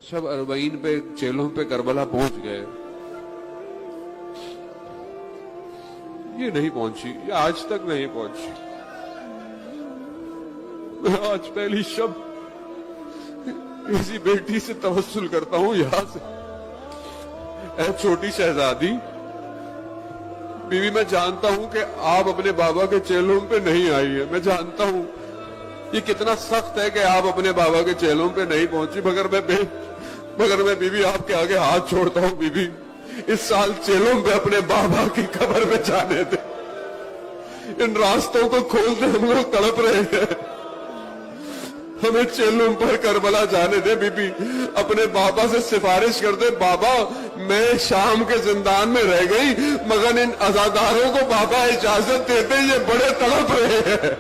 شب 40 پہ چیلوں پہ کربلا پہنچ گئے. یہ نہیں پہنچی، یہ آج تک نہیں پہنچی. میں آج پہلی شب کسی بیٹی سے توسل کرتا ہوں یہاں سے. اے چھوٹی شہزادی، بیوی میں جانتا ہوں کہ آپ اپنے بابا کے چیلوں پہ نہیں آئی ہے. میں جانتا ہوں یہ کتنا سخت ہے کہ آپ اپنے بابا کے چیلوں پہ نہیں پہنچی، مگر میں بیوی آپ کے آگے ہاتھ چھوڑتا ہوں. بیوی اس سال چیلوں پہ اپنے بابا کی قبر پہ جانے دے. ان راستوں کو کھول دے، ہم لوگ تڑپ رہے ہیں. ہمیں چیلوں پر کربلا جانے دے. بی بی اپنے بابا سے سفارش کر دے، بابا میں شام کے زندان میں رہ گئی، مگر ان عزاداروں کو بابا اجازت دیتے، یہ بڑے تڑپ رہے ہیں.